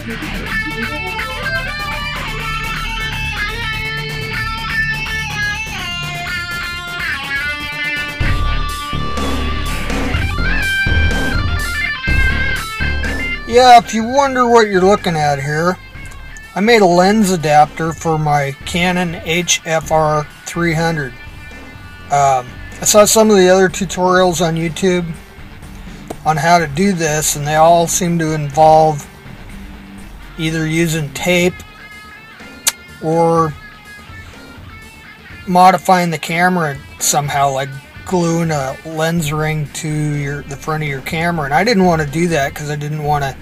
Yeah, if you wonder what you're looking at here, I made a lens adapter for my Canon r300. I saw some of the other tutorials on YouTube on how to do this, and they all seem to involve either using tape or modifying the camera somehow, like gluing a lens ring to the front of your camera. And I didn't want to do that because I didn't want to,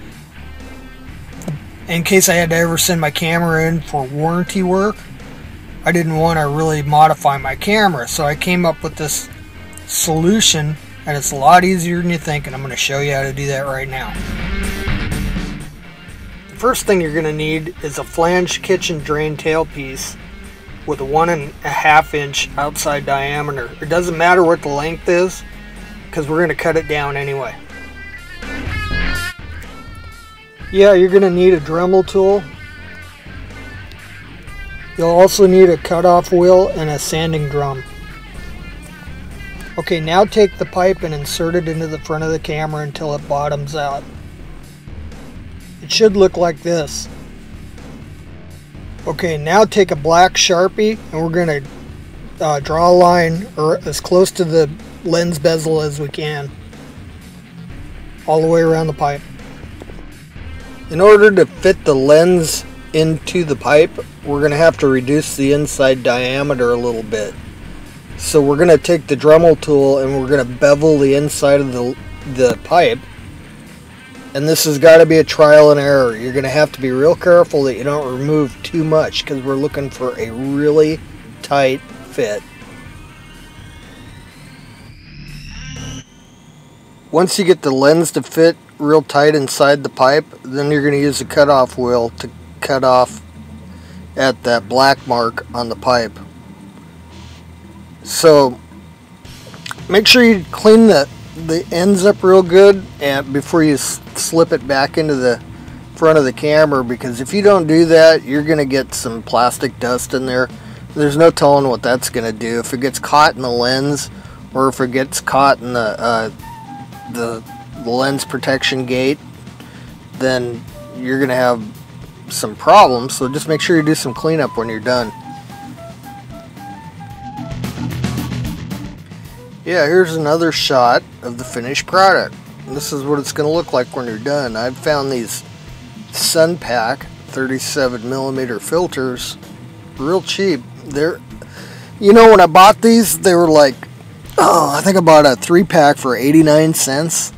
in case I had to ever send my camera in for warranty work, I didn't want to really modify my camera. So I came up with this solution, and it's a lot easier than you think, and I'm going to show you how to do that right now. The first thing you're going to need is a flange kitchen drain tailpiece with a 1.5 inch outside diameter. It doesn't matter what the length is, because we're going to cut it down anyway. Yeah, you're going to need a Dremel tool. You'll also need a cutoff wheel and a sanding drum. Okay, now take the pipe and insert it into the front of the camera until it bottoms out. It should look like this. Okay, now take a black Sharpie and we're going to draw a line as close to the lens bezel as we can, all the way around the pipe. In order to fit the lens into the pipe, we're going to have to reduce the inside diameter a little bit. So we're going to take the Dremel tool and we're going to bevel the inside of the pipe. And this has got to be a trial and error. You're going to have to be real careful that you don't remove too much, because we're looking for a really tight fit. Once you get the lens to fit real tight inside the pipe, then you're going to use a cutoff wheel to cut off at that black mark on the pipe. So make sure you clean the ends up real good and before you slip it back into the front of the camera, because if you don't do that, you're going to get some plastic dust in there. There's no telling what that's going to do. If it gets caught in the lens, or if it gets caught in the lens protection gate, then you're going to have some problems. So just make sure you do some cleanup when you're done. Yeah, here's another shot of the finished product. This is what it's going to look like when you're done. I've found these Sunpack 37mm filters real cheap. They're, you know, when I bought these, they were like, I think I bought a 3-pack for 89 cents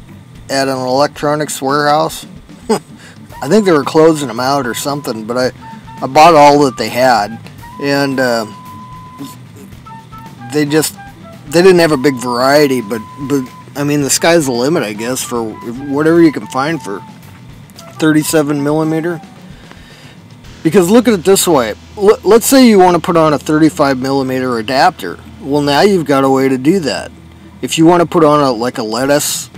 at an electronics warehouse. I think they were closing them out or something, but I bought all that they had, and they didn't have a big variety, but I mean, the sky's the limit, I guess, for whatever you can find for 37mm. Because look at it this way. Let's say you want to put on a 35mm adapter. Well, now you've got a way to do that. If you want to put on like a lettuce,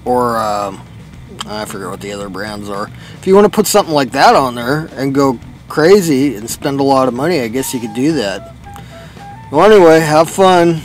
or I forget what the other brands are. If you want to put something like that on there and go crazy and spend a lot of money, I guess you could do that. Well, anyway, have fun.